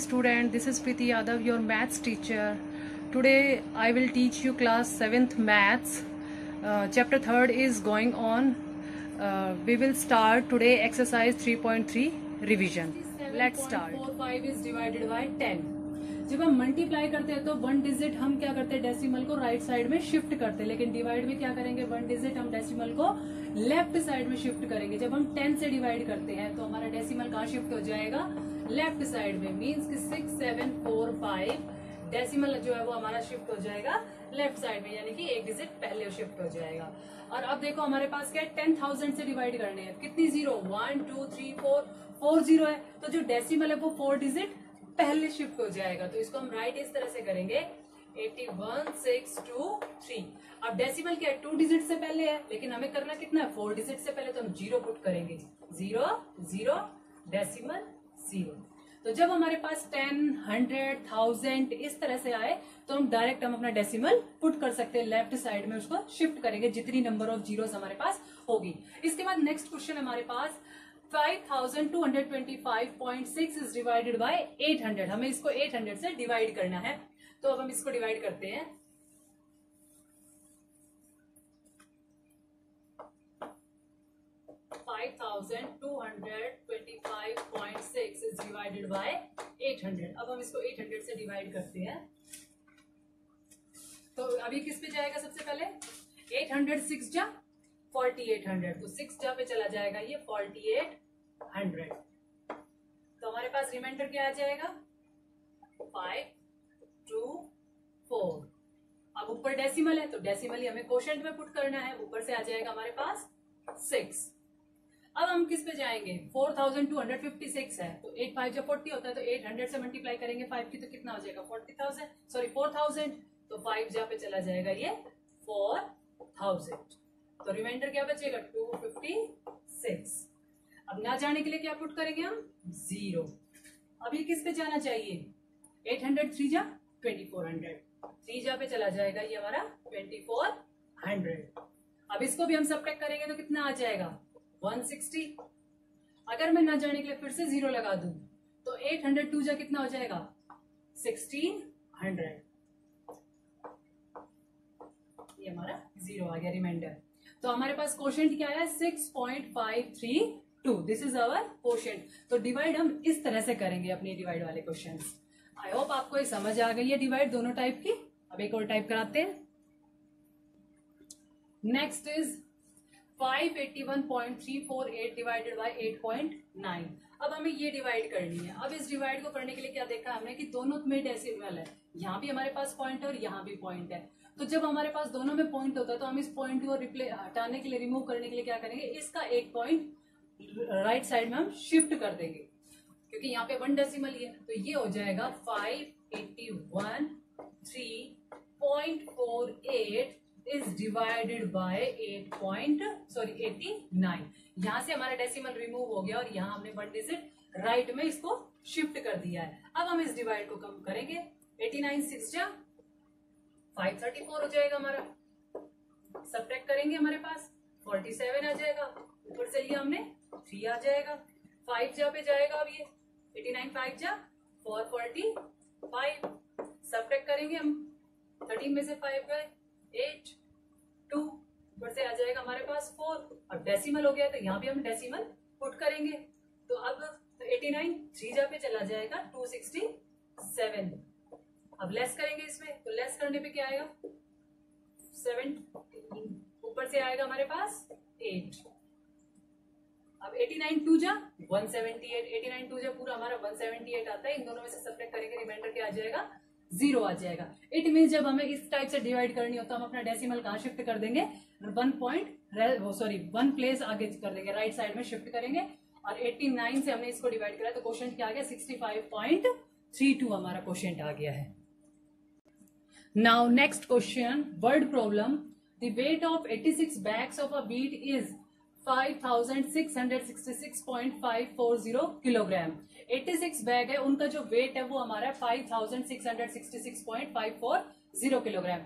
student, this is Preeti Yadav, your maths teacher. Today I will teach you class 7th maths. Chapter 3rd is going on. We will start today exercise 3.3 revision. Let's start. 7.45 is divided by 10. जब हम multiply करते हैं तो one digit हम क्या करते हैं, decimal को राइट साइड में शिफ्ट करते हैं, लेकिन डिवाइड में क्या करेंगे, वन डिजिट हम डेसिमल को लेफ्ट साइड में शिफ्ट करेंगे। जब हम 10 से डिवाइड करते हैं तो हमारा डेसिमल कहाँ शिफ्ट हो जाएगा, लेफ्ट साइड में। मींस कि 6, 7, 4, 5 डेसिमल जो है वो हमारा शिफ्ट हो जाएगा लेफ्ट साइड में, यानी कि एक डिजिट पहले शिफ्ट हो जाएगा। और अब देखो हमारे पास क्या है, 10,000 से डिवाइड करने हैं, कितनी जीरो, 1, 2, 3, 4 जीरो है, तो जो डेसिमल है वो 4 डिजिट पहले शिफ्ट हो जाएगा। तो इसको हम राइट इस तरह से करेंगे, 81,623। अब डेसिमल क्या है, 2 डिजिट से पहले है, लेकिन हमें करना कितना है, 4 डिजिट से पहले, तो हम 0 पुट करेंगे, 0 0 डेसिमल 0। तो जब हमारे पास 10, 100, 1000 इस तरह से आए तो हम डायरेक्ट अपना डेसिमल पुट कर सकते हैं, लेफ्ट साइड में उसको शिफ्ट करेंगे जितनी नंबर ऑफ जीरोस हमारे पास होगी। इसके बाद नेक्स्ट क्वेश्चन हमारे पास 5225.6 इज डिवाइडेड बाय 800। हमें इसको 800 से डिवाइड करना है, तो अब हम इसको डिवाइड करते हैं। $5,225.6 is divided by 800। अब हम इसको 800 से डिवाइड करते हैं, तो अभी किस पे जाएगा, सबसे पहले 800 6 जा 4800, तो 6 जा पे चला जाएगा ये 4800। तो हमारे पास रिमाइंडर क्या आ जाएगा, 5, 2, 4। अब ऊपर डेसिमल है तो डेसिमल ही हमें कोशेंट में पुट करना है, ऊपर से आ जाएगा हमारे पास 6। अब हम किस पे जाएंगे, 4256 है, तो 8 5 जब 40 होता है, तो 800 से मल्टीप्लाई करेंगे 5 की, तो कितना हो जाएगा 4000, तो 5 जहाँ पे चला जाएगा ये 4000। तो रिमाइंडर क्या बचेगा, 256। अब ना जाने के लिए क्या पुट करेंगे हम, 0। अभी किस पे जाना चाहिए, 800 3 जा 2400, 3 जा पे चला जाएगा ये हमारा 2400। अब इसको भी हम सब्ट्रैक्ट करेंगे तो कितना आ जाएगा, 160। अगर मैं ना जाने के लिए फिर से 0 लगा दूं तो 800 2 जा कितना हो जाएगा, 1600। ये हमारा 0 आ गया रिमाइंडर। तो हमारे पास क्वोशिएंट क्या है, 6.532। This is our quotient. तो डिवाइड हम इस तरह से करेंगे अपने डिवाइड वाले क्वेश्चंस। आई होप आपको ये समझ आ गई है डिवाइड दोनों टाइप की। अब एक और टाइप कराते हैं। Next is 581.348 divided by 8.9। अब हमें ये डिवाइड करनी है। अब इस डिवाइड को करने के लिए क्या देखा हमने कि दोनों में डेसिमल है, यहाँ भी हमारे पास पॉइंट है और यहाँ भी पॉइंट है। तो जब हमारे पास दोनों में पॉइंट होता है तो हम इस पॉइंट को हटाने के लिए, रिमूव करने के लिए क्या करेंगे, इसका एक पॉइंट राइट साइड में हम शिफ्ट कर देंगे, क्योंकि यहाँ पे 1 डेसिमल ही है। तो ये हो जाएगा 581.348 इज डिवाइडेड बाय 89। यहाँ से हमारा डेसिमल रिमूव हो गया और यहाँ हमने 1 डिजिट राइट में इसको शिफ्ट कर दिया है। अब हम इस डिवाइड को कम करेंगे, 89 6 जा 534 हो जाएगा हमारा। सब्ट्रैक्ट करेंगे, हमारे पास 47 आ जाएगा, ऊपर से लिया हमने 3 आ जाएगा, 5 जा पे जाएगा। अब ये 89 5 जा 445। सब्ट्रैक्ट करेंगे हम, 13 में से 5 गए 8, 2 ऊपर से आ जाएगा हमारे पास 4। अब डेसिमल हो गया तो यहाँ भी हम डेसिमल पुट करेंगे। तो अब 89 3 जा पे चला जाएगा 267। अब लेस करेंगे इसमें, तो लेस करने पे क्या आएगा, 7, ऊपर से आएगा हमारे पास 8। अब 89 2 जा 178, 89 2 जा पूरा हमारा 178 आता है। इन दोनों में से सब्ट्रैक्ट करेंगे, रिमाइंडर क्या आ जाएगा, 0 आ जाएगा। इट मीन जब हमें इस टाइप से डिवाइड करनी हो तो हम अपना डेसिमल कहाँ शिफ्ट कर देंगे, 1 प्लेस आगे कर देंगे, राइट साइड में शिफ्ट करेंगे। और 89 से हमने इसको डिवाइड करा तो क्वोशिएंट क्या आ गया, 65.32 हमारा क्वोशिएंट आ गया है। Now next question, word problem. The weight of 86 bags of a wheat is 5,666.540 kilogram. 86 bag है, उनका जो वेट है वो हमारा 5,666.540 kilogram.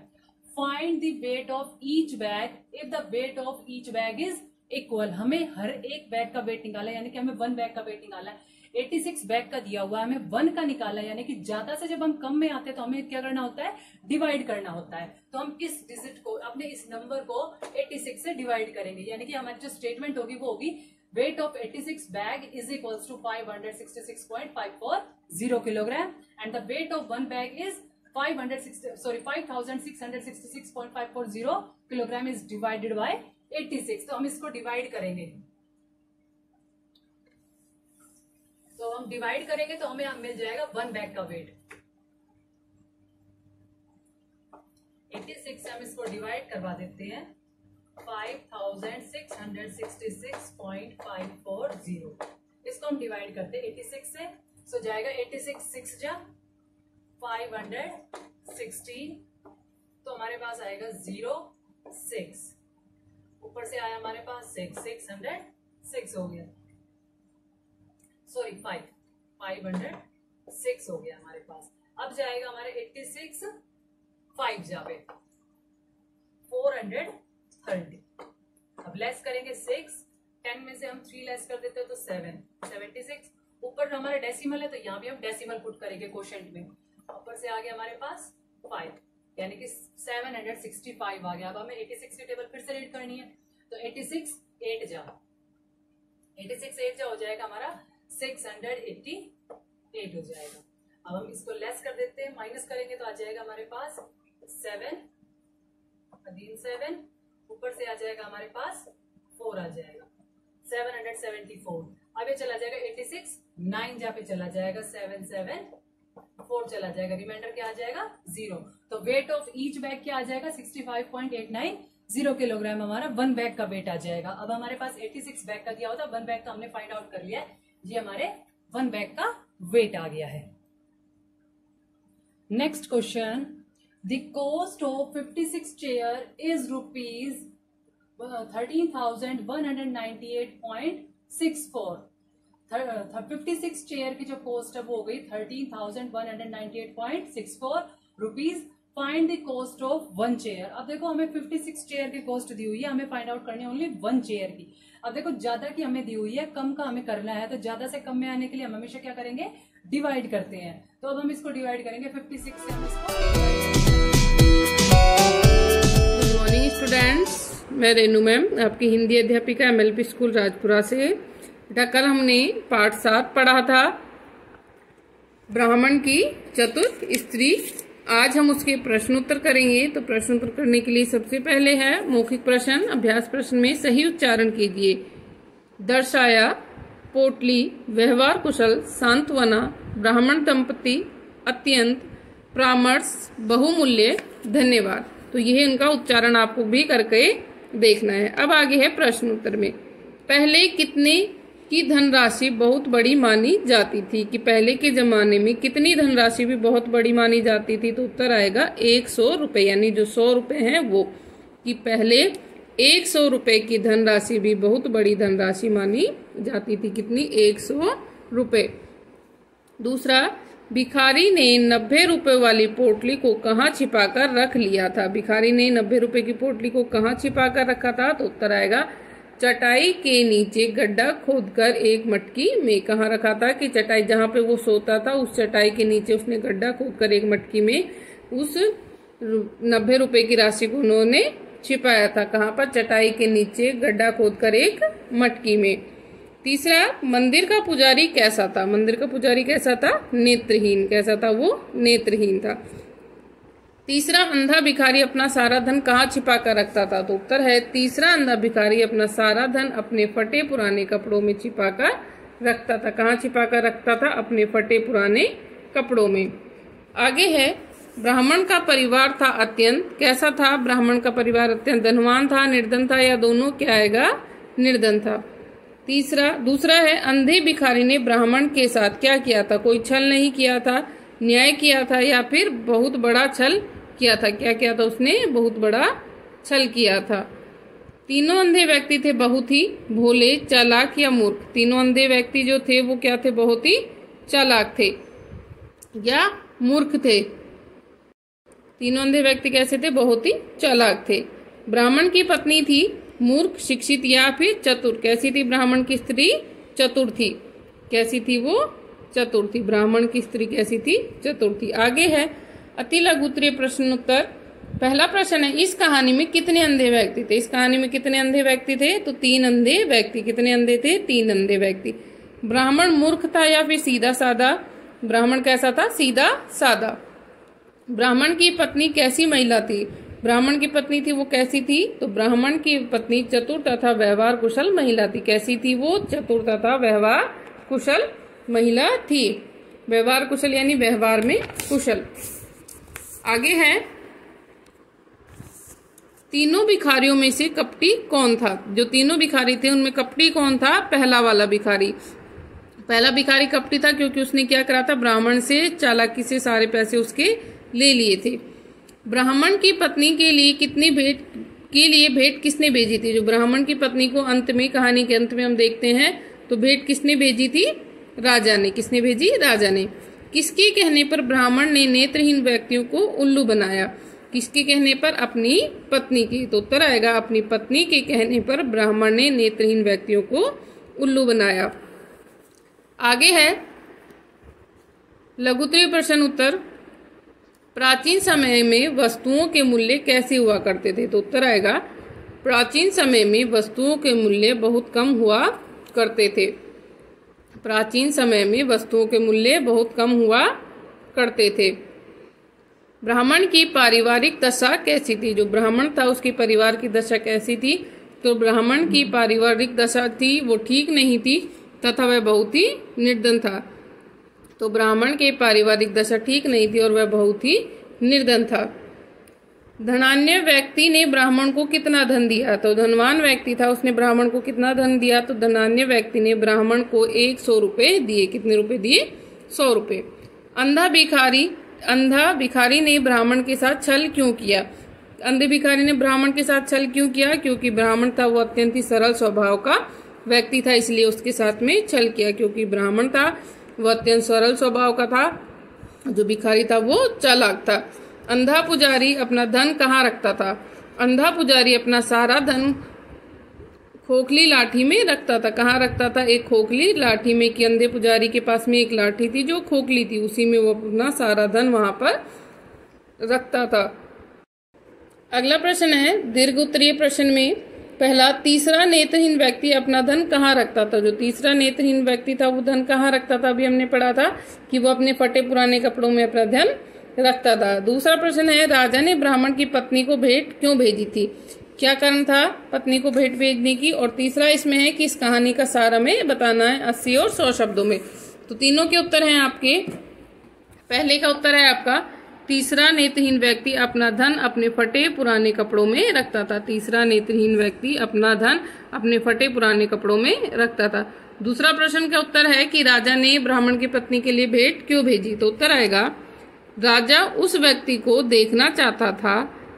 Find the weight of each bag if the weight of each bag is equal. हमें हर एक bag का wait निकाला है, यानी कि हमें 1 बैग का वेट निकाला है। 86 बैग का दिया हुआ है, हमें 1 का निकाला है, यानी कि ज्यादा से जब हम कम में आते हैं तो हमें क्या करना होता है, डिवाइड करना होता है। तो हम इस डिजिट को, अपने इस नंबर को 86 से डिवाइड करेंगे, यानी कि हमारी जो स्टेटमेंट होगी वो होगी weight of 86 bag is equals to 566.540 kilogram and the weight of one bag is 5666.540 kilogram is divided by 86। तो हम इसको डिवाइड करेंगे, तो हम डिवाइड करेंगे तो हमें मिल जाएगा 1 बैग का वेट। 86 से हम इसको डिवाइड करवा देते हैं 5666.540। इसको हम डिवाइड करते हैं 86 से, सो जाएगा 86 6 जा 516, तो हमारे पास आएगा 06, ऊपर से आया हमारे पास 606 हो गया, सॉरी 506 हो गया हमारे पास। अब जाएगा हमारे 86 5 जावे 430। अब लेस करेंगे 6, 10 में से हम 3 लेस कर देते हैं तो 7, 76। ऊपर हमारे डेसिमल है तो यहाँ भी हम डेसिमल पुट करेंगे क्वोशेंट में। ऊपर से आ गया हमारे पास 5, यानी कि 765 आ गया। अब हमें 86 की टेबल फिर से रीड करनी है, तो 86 8 जा हो जाएगा हमारा 688 हो जाएगा। अब हम इसको लेस कर देते हैं, माइनस करेंगे तो आ जाएगा हमारे पास 7, 7, ऊपर से आ जाएगा हमारे पास 4 आ जाएगा 774। अब ये चला जाएगा 86 9 जहाँ पे चला जाएगा 774 चला जाएगा, रिमाइंडर क्या आ जाएगा 0। तो वेट ऑफ ईच बैग क्या आ जाएगा 65.890 किलोग्राम हमारा 1 बैग का वेट आ जाएगा। अब हमारे पास 86 बैग का दिया होता, 1 बैग का हमने फाइंड आउट कर लिया है, ये हमारे 1 बैग का वेट आ गया है। Next question, the cost of 56 chair is rupees 13,198.64। 56 chair की जो कॉस्ट है वो हो गई 13,198.64 rupees. Find the cost of 1 chair. अब देखो हमें 56 चेयर की कॉस्ट दी हुई है, हमें फाइंड आउट करनी है ओनली 1 चेयर की। अब देखो ज्यादा की हमें दी हुई है, कम का हमें करना है, तो ज्यादा से कम में आने के लिए हम हमेशा क्या करेंगे, डिवाइड करते हैं। तो अब हम इसको डिवाइड करेंगे 56 से, हम इसको गुड मॉर्निंग स्टूडेंट्स, मैं रेनू मैम आपकी हिंदी अध्यापिका MLP स्कूल राजपुरा से। बेटा कल हमने पाठ 7 पढ़ा था ब्राह्मण की चतुर्थ स्त्री। आज हम उसके प्रश्न उत्तर करेंगे। तो प्रश्न उत्तर करने के लिए सबसे पहले है मौखिक प्रश्न। अभ्यास प्रश्न में सही उच्चारण कीजिए। दर्शाया, पोटली, व्यवहार कुशल, सांत्वना, ब्राह्मण दंपति, अत्यंत, परामर्श, बहुमूल्य, धन्यवाद। तो यह इनका उच्चारण आपको भी करके देखना है। अब आगे है प्रश्न उत्तर में। पहले कितने की धनराशि बहुत बड़ी मानी जाती थी, कि पहले के जमाने में कितनी धनराशि भी बहुत बड़ी मानी जाती थी। तो उत्तर आएगा 100 रुपए, यानी जो 100 रुपए हैं वो, कि पहले 100 रुपए की धनराशि भी बहुत बड़ी धनराशि मानी जाती थी। कितनी, 100 रुपए। दूसरा, भिखारी ने 90 रुपए वाली पोटली को कहाँ छिपाकर रख लिया था। भिखारी ने 90 रुपए की पोटली को कहाँ छिपाकर रखा था। तो उत्तर आएगा चटाई के नीचे गड्ढा खोदकर एक मटकी में। कहाँ रखा था, कि चटाई जहाँ पे वो सोता था उस चटाई के नीचे उसने गड्ढा खोदकर एक मटकी में उस 90 रुपए की राशि को उन्होंने छिपाया था। कहाँ पर, चटाई के नीचे गड्ढा खोदकर एक मटकी में। तीसरा, मंदिर का पुजारी कैसा था। मंदिर का पुजारी कैसा था, नेत्रहीन। कैसा था वो, नेत्रहीन था। तीसरा, अंधा भिखारी अपना सारा धन कहाँ छिपा कर रखता था। तो उत्तर है तीसरा अंधा भिखारी अपना सारा धन अपने फटे पुराने कपड़ों में छिपा कर रखता था। कहाँ छिपा कर रखता था, अपने फटे पुराने कपड़ों में। आगे है, ब्राह्मण का परिवार था अत्यंत। कैसा था, ब्राह्मण का परिवार अत्यंत धनवान था, निर्धन था, या दोनों। क्या आएगा, निर्धन था। दूसरा है, अंधे भिखारी ने ब्राह्मण के साथ क्या किया था, कोई छल नहीं किया था, न्याय किया था, या फिर बहुत बड़ा छल किया था। क्या किया था उसने, बहुत बड़ा छल किया था। तीनों अंधे व्यक्ति थे बहुत ही भोले, चालाक या मूर्ख। तीनों अंधे व्यक्ति जो थे वो क्या थे, बहुत ही चालाक थे या मूर्ख थे। तीनों अंधे व्यक्ति कैसे थे, बहुत ही चालाक थे। ब्राह्मण की पत्नी थी मूर्ख, शिक्षित या फिर चतुर। कैसी थी ब्राह्मण की स्त्री, चतुर थी। कैसी थी वो? चतुर थी। ब्राह्मण की स्त्री कैसी थी? चतुर थी। आगे है अति लघु उत्तरीय प्रश्नोत्तर। पहला प्रश्न है, इस कहानी में कितने अंधे व्यक्ति थे? इस कहानी में कितने अंधे व्यक्ति थे? तो 3 अंधे व्यक्ति। कितने अंधे थे? 3 अंधे व्यक्ति। ब्राह्मण मूर्ख था या फिर सीधा साधा? ब्राह्मण कैसा था? सीधा साधा। ब्राह्मण की पत्नी कैसी महिला थी? ब्राह्मण की पत्नी थी वो कैसी थी? तो ब्राह्मण की पत्नी चतुर तथा व्यवहार कुशल महिला थी। कैसी थी वो? चतुर तथा व्यवहार कुशल महिला थी। व्यवहार कुशल यानी व्यवहार में कुशल। आगे है, तीनों भिखारियों में से कपटी कौन था? जो तीनों भिखारी थे उनमें कपटी कौन था? पहला वाला भिखारी। पहला भिखारी कपटी था क्योंकि उसने क्या करा था? ब्राह्मण से चालाकी से सारे पैसे उसके ले लिए थे। ब्राह्मण की पत्नी के लिए भेंट किसने भेजी थी? जो ब्राह्मण की पत्नी को अंत में, कहानी के अंत में हम देखते हैं, तो भेंट किसने भेजी थी? राजा ने। किसने भेजी? राजा ने। किसके कहने पर ब्राह्मण ने नेत्रहीन व्यक्तियों को उल्लू बनाया? किसके कहने पर? अपनी पत्नी की। तो उत्तर आएगा अपनी पत्नी के कहने पर ब्राह्मण ने नेत्रहीन व्यक्तियों को उल्लू बनाया। आगे है लघुत्तरीय प्रश्न उत्तर। प्राचीन समय में वस्तुओं के मूल्य कैसे हुआ करते थे? तो उत्तर आएगा प्राचीन समय में वस्तुओं के मूल्य बहुत कम हुआ करते थे। प्राचीन समय में वस्तुओं के मूल्य बहुत कम हुआ करते थे। ब्राह्मण की पारिवारिक दशा कैसी थी? जो ब्राह्मण था उसकी परिवार की दशा कैसी थी? तो ब्राह्मण की पारिवारिक दशा थी वो ठीक नहीं थी तथा वह बहुत ही निर्धन था। तो ब्राह्मण के पारिवारिक दशा ठीक नहीं थी और वह बहुत ही निर्धन था। धनाढ्य व्यक्ति ने ब्राह्मण को कितना धन दिया? तो धनवान व्यक्ति था, उसने ब्राह्मण को कितना धन दिया? तो धनाढ्य व्यक्ति ने ब्राह्मण को 100 रुपए दिए। कितने रुपए दिए? 100 रुपए। अंधा भिखारी ने ब्राह्मण के साथ छल क्यों किया? अंधे भिखारी ने ब्राह्मण के साथ छल क्यों किया? क्योंकि ब्राह्मण था वो अत्यंत ही सरल स्वभाव का व्यक्ति था, इसलिए उसके साथ में छल किया। क्योंकि ब्राह्मण था वो अत्यंत सरल स्वभाव का था, जो भिखारी था वो चालाक था। अंधा पुजारी अपना धन कहाँ रखता था? अंधा पुजारी अपना सारा धन खोखली लाठी में रखता था। कहाँ रखता था? एक खोखली लाठी में। कि अंधे पुजारी के पास में एक लाठी थी जो खोखली थी, उसी में वो अपना सारा धन वहां पर रखता था। अगला प्रश्न है दीर्घ उत्तरीय प्रश्न में। पहला, तीसरा नेत्रहीन व्यक्ति अपना धन कहाँ रखता था? जो तीसरा नेत्रहीन व्यक्ति था वो धन कहाँ रखता था? अभी हमने पढ़ा था कि वो अपने फटे पुराने कपड़ों में अपना धन रखता था। दूसरा प्रश्न है, राजा ने ब्राह्मण की पत्नी को भेंट क्यों भेजी थी? क्या कारण था पत्नी को भेंट भेजने की? और तीसरा इसमें है कि इस कहानी का सार हमें बताना है 80 और 100 शब्दों में। तो तीनों के उत्तर हैं आपके। पहले का उत्तर है आपका, तीसरा नेत्रहीन व्यक्ति अपना धन अपने फटे पुराने कपड़ों में रखता था। तीसरा नेत्रहीन व्यक्ति अपना धन अपने फटे पुराने कपड़ों में रखता था। दूसरा प्रश्न का उत्तर है कि राजा ने ब्राह्मण की पत्नी के लिए भेंट क्यों भेजी? तो उत्तर आएगा, राजा उस व्यक्ति को देखना चाहता था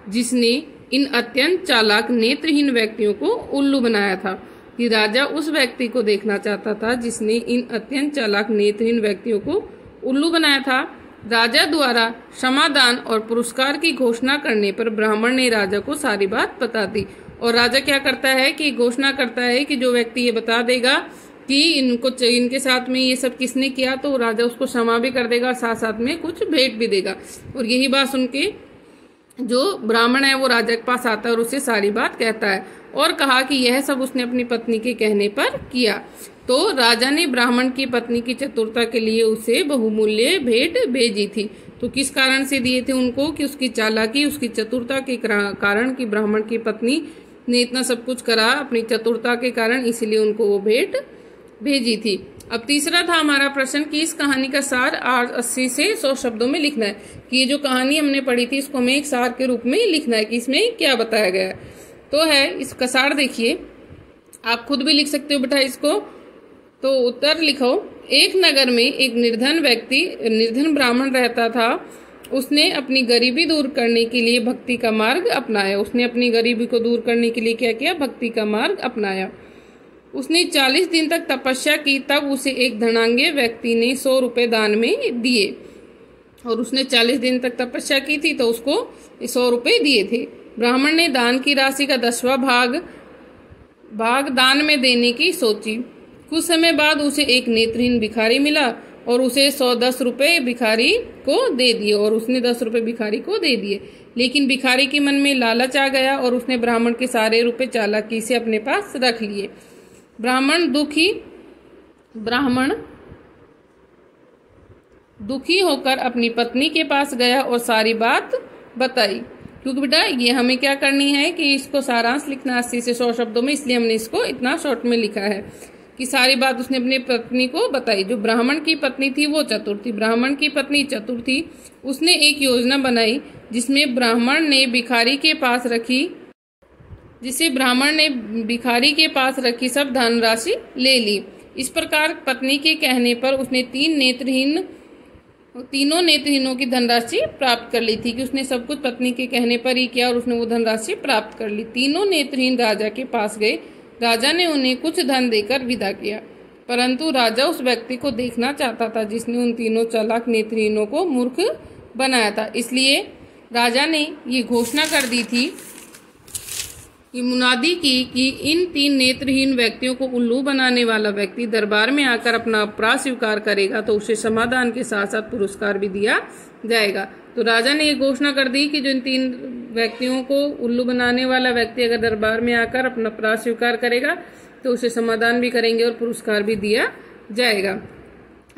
जिसने इन अत्यंत चालाक नेत्रहीन व्यक्तियों को उल्लू बनाया था। कि राजा उस व्यक्ति को देखना चाहता था जिसने इन अत्यंत चालाक नेत्रहीन व्यक्तियों को उल्लू बनाया था। राजा द्वारा क्षमादान और पुरस्कार की घोषणा करने पर ब्राह्मण ने राजा को सारी बात बता दी। और राजा क्या करता है कि घोषणा करता है कि जो व्यक्ति ये बता देगा कि इनके साथ में ये सब किसने किया, तो राजा उसको क्षमा भी कर देगा और साथ साथ में कुछ भेंट भी देगा। और यही बात सुन के जो ब्राह्मण है वो राजा के पास आता है और उससे सारी बात कहता है और कहा कि यह सब उसने अपनी पत्नी के कहने पर किया। तो राजा ने ब्राह्मण की पत्नी की चतुरता के लिए उसे बहुमूल्य भेंट भेजी थी। तो किस कारण से दिए थे उनको? कि उसकी चालाकी, उसकी चतुरता के कारण, कि ब्राह्मण की पत्नी ने इतना सब कुछ करा अपनी चतुरता के कारण, इसलिए उनको वो भेंट भेजी थी। अब तीसरा था हमारा प्रश्न कि इस कहानी का सार 80 से 100 शब्दों में लिखना है। कि ये जो कहानी हमने पढ़ी थी इसको हमें एक सार के रूप में लिखना है कि इसमें क्या बताया गया है। तो है इसका सार, देखिए आप खुद भी लिख सकते हो बेटा इसको। तो उत्तर लिखो, एक नगर में एक निर्धन ब्राह्मण रहता था। उसने अपनी गरीबी दूर करने के लिए भक्ति का मार्ग अपनाया। उसने अपनी गरीबी को दूर करने के लिए क्या किया? भक्ति का मार्ग अपनाया। उसने 40 दिन तक तपस्या की, तब उसे एक धनाढ्य व्यक्ति ने 100 रुपए दान में दिए। और उसने 40 दिन तक तपस्या की थी तो उसको 100 रुपए दिए थे। ब्राह्मण ने दान की राशि का 10वां भाग दान में देने की सोची। कुछ समय बाद उसे एक नेत्रहीन भिखारी मिला और उसे 110 रुपए भिखारी को दे दिए, और उसने 10 रुपए भिखारी को दे दिए। लेकिन भिखारी के मन में लालच आ गया और उसने ब्राह्मण के सारे रुपए चालाकी से अपने पास रख लिए। ब्राह्मण दुखी होकर अपनी पत्नी के पास गया और सारी बात बताई। क्योंकि बेटा ये हमें क्या करनी है कि इसको सारांश लिखना 80 से 100 शब्दों में, इसलिए हमने इसको इतना शॉर्ट में लिखा है कि सारी बात उसने अपनी पत्नी को बताई। जो ब्राह्मण की पत्नी थी वो चतुर थी। ब्राह्मण की पत्नी चतुर थी। उसने एक योजना बनाई जिसमें ब्राह्मण ने भिखारी के भिखारी के पास रखी सब धनराशि ले ली। इस प्रकार पत्नी के कहने पर उसने तीनों नेत्रहीनों की धनराशि प्राप्त कर ली थी, कि उसने सब कुछ पत्नी के कहने पर ही किया और उसने वो धनराशि प्राप्त कर ली। तीनों नेत्रहीन राजा के पास गए। राजा ने उन्हें कुछ धन देकर विदा किया, परंतु राजा उस व्यक्ति को देखना चाहता था जिसने उन तीनों चालाक नेत्रहीनों को मूर्ख बनाया था। इसलिए राजा ने ये घोषणा कर दी थी कि मुनादी की कि इन 3 नेत्रहीन व्यक्तियों को उल्लू बनाने वाला व्यक्ति दरबार में आकर अपना अपराध स्वीकार करेगा तो उसे समाधान के साथ साथ पुरस्कार भी दिया जाएगा। तो राजा ने ये घोषणा कर दी कि जो इन 3 व्यक्तियों को उल्लू बनाने वाला व्यक्ति अगर दरबार में आकर अपना अपराध स्वीकार करेगा तो उसे समाधान भी करेंगे और पुरस्कार भी दिया जाएगा।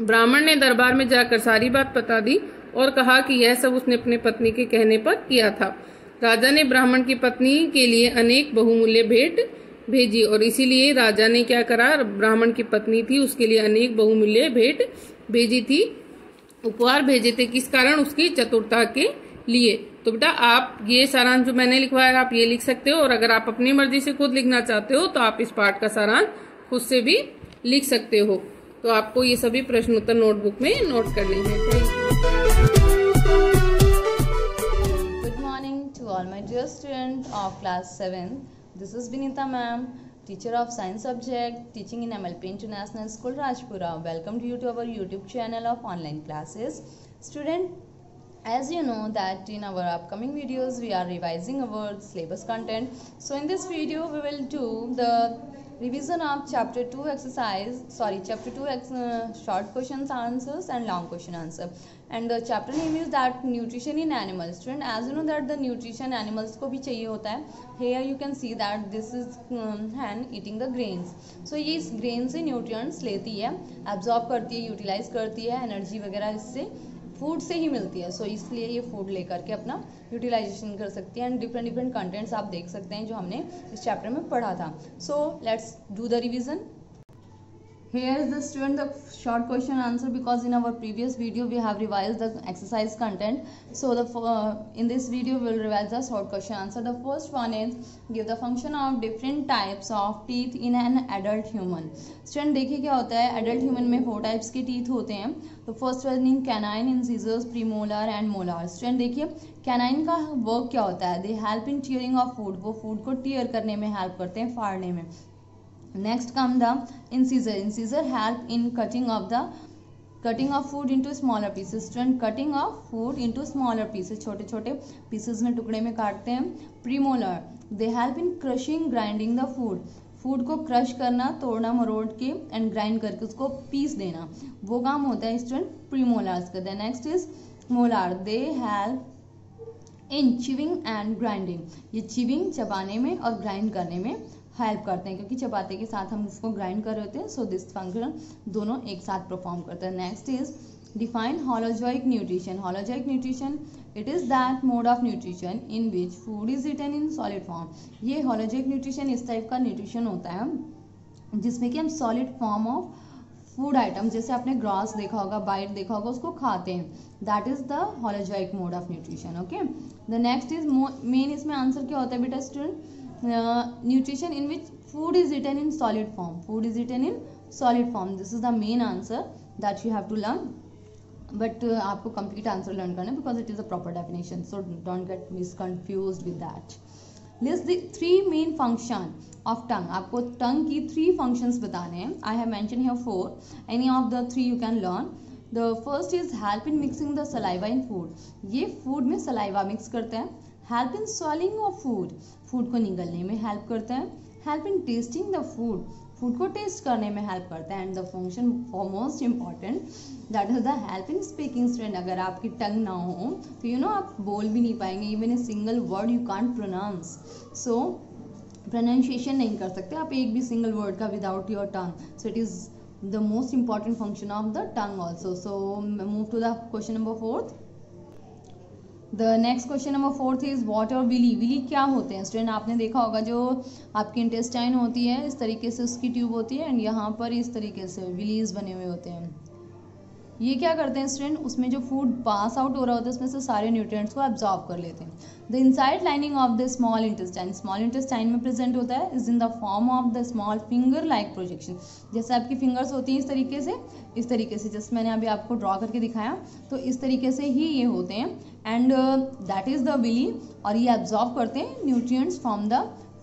ब्राह्मण ने दरबार में जाकर सारी बात बता दी और कहा कि यह सब उसने अपने पत्नी के कहने पर किया था। राजा ने ब्राह्मण की पत्नी के लिए अनेक बहुमूल्य भेंट भेजी, और इसीलिए राजा ने क्या करा, ब्राह्मण की पत्नी थी उसके लिए अनेक बहुमूल्य भेंट भेजी थी, उपहार भेजे थे। किस कारण? उसकी चतुरता के लिए। तो बेटा आप ये सारांश जो मैंने लिखवाया आप ये लिख सकते हो, और अगर आप अपनी मर्जी से खुद लिखना चाहते हो तो आप इस पाठ का सारांश खुद से भी लिख सकते हो। तो आपको ये सभी प्रश्न उत्तर नोटबुक में नोट करने हैं। All my dear students of class 7, this is Vinita ma'am, teacher of science subject, teaching in MLP International School Rajpura. Welcome to you to our YouTube channel of online classes. Student, as you know that in our upcoming videos we are revising our syllabus content. So in this video we will do the revision of chapter 2 short questions answers and long question answer. And the chapter name is that nutrition in animals. Student, as you know that the nutrition animals को भी चाहिए होता है. Here you can see that this is hen eating the grains. So ये इस grain से nutrients लेती है, absorb करती है, utilize करती है, energy वगैरह इससे फूड से ही मिलती है। सो इसलिए ये फूड लेकर के अपना यूटिलाइजेशन कर सकती है। एंड डिफरेंट कंटेंट्स आप देख सकते हैं जो हमने इस चैप्टर में पढ़ा था। So let's do the revision. Here is the student the short question answer, because in our previous video we have revised the exercise content. So in this video we will revise the short question answer. The first one is give the function of different types of teeth in an adult human. Student देखिए क्या होता है, adult human में 4 types के teeth होते हैं। तो first one in canine, incisors, premolar and molar. Student देखिए canine का वर्क क्या होता है, they help in tearing of food, वो food को tear करने में help करते हैं, फाड़ने में। Next come the incisor. Incisor help in cutting of food into smaller pieces. Student cutting of food into smaller pieces, छोटे छोटे pieces में टुकड़े में काटते हैं। Premolar they help in crushing, grinding the food. Food को क्रश करना, तोड़ना मरोड़ के एंड ग्राइंड करके उसको पीस देना, वो काम होता है स्टूडेंट प्रीमोलार्स का। Next is molar, they help in chewing and grinding. ये चिविंग चबाने में और ग्राइंड करने में हेल्प करते हैं, क्योंकि चबाते के साथ हम उसको ग्राइंड कर रहे होते हैं। सो दिस फंक्शन दोनों एक साथ परफॉर्म करते हैं। Next is define holozoic nutrition. Holozoic nutrition it is that mode of nutrition in which food is eaten in solid form. ये हॉलोजोइक न्यूट्रिशन इस टाइप का न्यूट्रिशन होता है जिसमें कि हम solid form of food item, जैसे आपने ग्रास देखा होगा, बाइट देखा होगा, उसको खाते हैं. That is the holozoic mode of nutrition. Okay, the next is main. इसमें आंसर क्या होता है बेटा student? Nutrition in which food is eaten in solid form. Food is eaten in solid form. This is the main answer that you have to learn. But आपको complete answer learn करना है because it is a proper definition, so don't get misconfused with that. List the 3 main function of टंग. आपको टंग की 3 functions बताने हैं. I have mention here 4. Any of the 3 you can learn. The first is help in mixing the saliva in food. ये food में saliva mix करते हैं. Help in swallowing of food. Food को निगलने में हेल्प करते हैं. Help in testing the food. Food को टेस्ट करने में हेल्प करता है। And the function for most important that is the help in speaking. Student, अगर आपकी टंग ना हो तो आप बोल भी नहीं पाएंगे, even a single word you can't pronounce. So pronunciation नहीं कर सकते आप एक भी सिंगल वर्ड का without your tongue. So it is the most important function of the tongue also. So move to the question number 4th। The next question number 4th is what are villi. Villi क्या होते हैं student? आपने देखा होगा जो आपकी intestine होती है इस तरीके से उसकी ट्यूब होती है एंड यहाँ पर इस तरीके से विलीज बने हुए होते हैं। ये क्या करते हैं स्टूडेंट? उसमें जो फूड पास आउट हो रहा होता है उसमें से सारे न्यूट्रिएंट्स को एब्जॉर्ब कर लेते हैं। The inside lining of the small intestine में प्रेजेंट होता है is in the form of the small finger like projection. जैसे आपकी फिंगर्स होती हैं इस तरीके से जैसे मैंने अभी आपको ड्रॉ करके दिखाया, तो इस तरीके से ही ये होते हैं and that is the villi. और ये एब्जॉर्ब करते हैं nutrients from the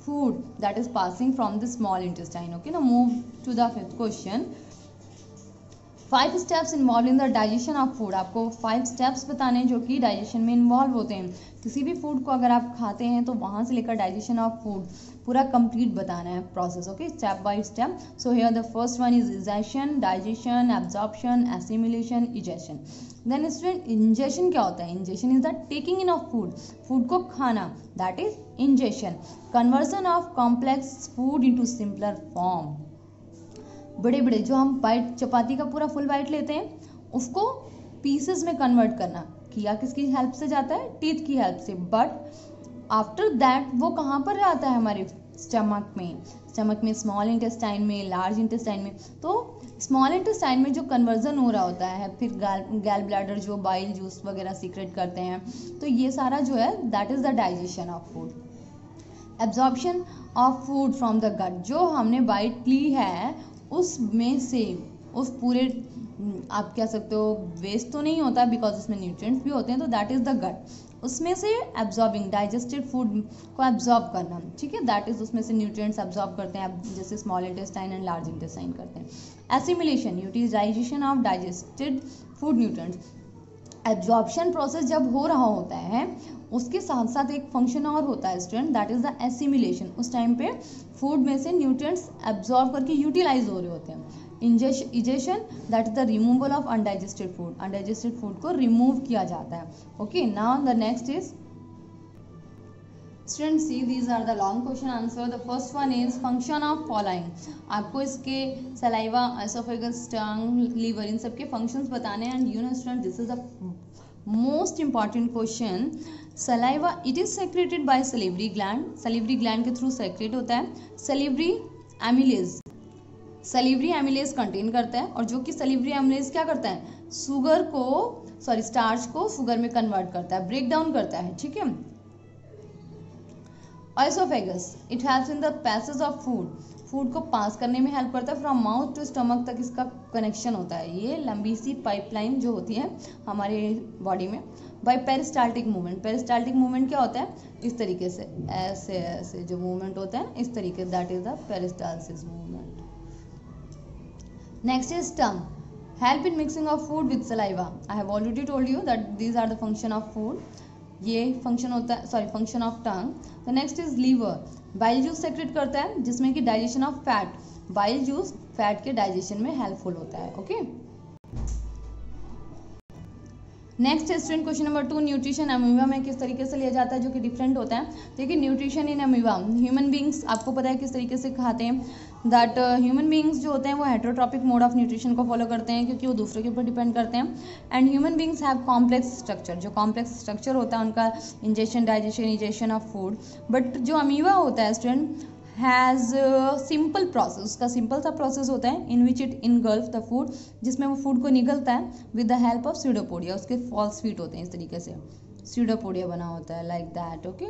food that is passing from the small intestine. Okay ना, move to the 5th question. 5 steps involve in the digestion of food. आपको 5 स्टेप्स बताने हैं जो कि डाइजेशन में इन्वॉल्व होते हैं। किसी भी फूड को अगर आप खाते हैं तो वहाँ से लेकर डाइजेशन ऑफ फूड पूरा कंप्लीट बताना है process. Okay, step by step. So here the first one is ingestion, digestion, absorption, assimilation, egestion. Then student, ingestion क्या होता है? Ingestion is the taking in of food को खाना, that is ingestion. Conversion of complex food into simpler form. बड़े बड़े जो हम bite चपाती का पूरा फुल बाइट लेते हैं उसको पीसेस में कन्वर्ट करना किया किसकी हेल्प से जाता है? टीथ की हेल्प से। बट आफ्टर दैट वो कहाँ पर आता है? हमारे स्टमक में स्मॉल इंटेस्टाइन में, लार्ज इंटेस्टाइन में। तो स्मॉल इंटेस्टाइन में जो कन्वर्जन हो रहा होता है, फिर गैल ब्लैडर जो बाइल जूस वगैरह सीक्रेट करते हैं, तो ये सारा जो है that is the digestion of food. Absorption of food from the gut. जो हमने बाइट ली है उसमें से उस पूरे आप कह सकते हो वेस्ट तो नहीं होता बिकॉज उसमें न्यूट्रिएंट्स भी होते हैं, तो दैट इज द गट। उसमें से एब्जॉर्बिंग डाइजेस्टेड फूड को एब्जॉर्ब करना, ठीक है, दैट इज उसमें से न्यूट्रिएंट्स एब्जॉर्ब करते हैं जैसे small intestine and large intestine करते हैं। Assimilation, utilization of digested food nutrients. Absorption process जब हो रहा होता है उसके साथ साथ एक फंक्शन और होता है student, that is the assimilation. उस टाइम पे फूड में से न्यूट्रिएंट्स एब्जॉर्ब करके यूटिलाइज हो रहे होते हैं। Egestion, that is the removal of undigested food. Undigested food को रिमूव किया जाता है। Okay, now the next is student see these are the long question answer. The first one is function of following. आपको इसके saliva, oesophagus, tongue, liver इन सब के functions बताने हैं and you know student this is the most important question. Saliva it is secreted by salivary gland. Salivary gland के through secret होता है। सलिवरी एमिलेज कंटेन करता है और जो कि सलिवरी एमिलेज क्या करता है? स्टार्च को शुगर में कन्वर्ट करता है, ब्रेक डाउन करता है, ठीक है। Oesophagus it helps in the passage of food को पास करने में हेल्प करता है। फ्रॉम माउथ टू स्टमक तक इसका कनेक्शन होता है। ये लंबी सी पाइपलाइन जो होती है हमारे बॉडी में। By peristaltic movement. Peristaltic movement क्या होता है? इस तरीके से ऐसे ऐसे जो मूवमेंट होता है इस तरीके, that is the peristalsis movement. Next is tongue, help in mixing of food with saliva. I have already told you that these are the function of food. ये फंक्शन होता है function of tongue. The next is liver, bile juice secrete करता है जिसमें कि digestion of fat. Bile juice fat के digestion में helpful होता है। Okay, next student question number 2, nutrition amoeba में किस तरीके से लिया जाता है जो कि डिफरेंट होता है। देखिए nutrition in amoeba, human beings आपको पता है किस तरीके से खाते हैं, दैट ह्यूमन बींग्स जो होते हैं वो हेटेरोट्रॉपिक मोड ऑफ न्यूट्रिशन को फॉलो करते हैं क्योंकि वो दूसरे के ऊपर डिपेंड करते हैं। And human beings have complex structure, जो कॉम्प्लेक्स स्ट्रक्चर होता है उनका ingestion, digestion, egestion of food. But जो अमीबा होता है स्टूडेंट हैज़ सिंपल प्रोसेस, उसका सिंपल सा प्रोसेस होता है in which it engulf the food, जिसमें वो फूड को निगलता है with the help of pseudopodia. उसके फॉल्स फीट होते हैं इस तरीके से, स्यूडोपोडिया बना होता है लाइक दैट। ओके,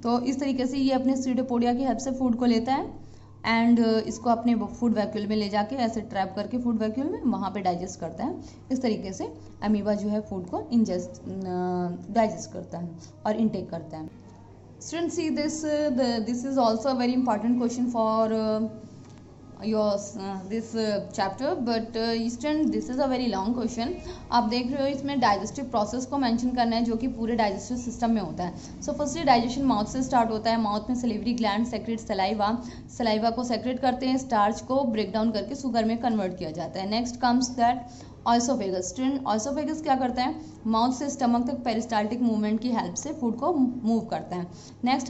तो इस तरीके से ये अपने स्यूडोपोडिया की हेल्प से फूड को लेता है एंड इसको अपने फूड वैक्यूल में ले जाके ऐसे ट्रैप करके फूड वैक्यूल में वहाँ पे डाइजेस्ट करता है। इस तरीके से अमीबा जो है फूड को डाइजेस्ट करता है और इनटेक करता है। Students, see this is also a very important question for this chapter, but student this is a very long question. आप देख रहे हो इसमें डाइजेस्टिव प्रोसेस को मेंशन करना है जो कि पूरे डाइजेस्टिव सिस्टम में होता है। सो फर्स्टली डाइजेशन माउथ से स्टार्ट होता है। माउथ में सलिवरी ग्लैंड सेक्रेट सलाइवा को सेक्रेट करते हैं, स्टार्च को ब्रेक डाउन करके शुगर में कन्वर्ट किया जाता है। Next comes that oesophagus. Student oesophagus क्या करता है, माउथ से स्टमक तक पेरिस्टाल्टिक मूवमेंट की हेल्प से फूड को मूव करता है। नेक्स्ट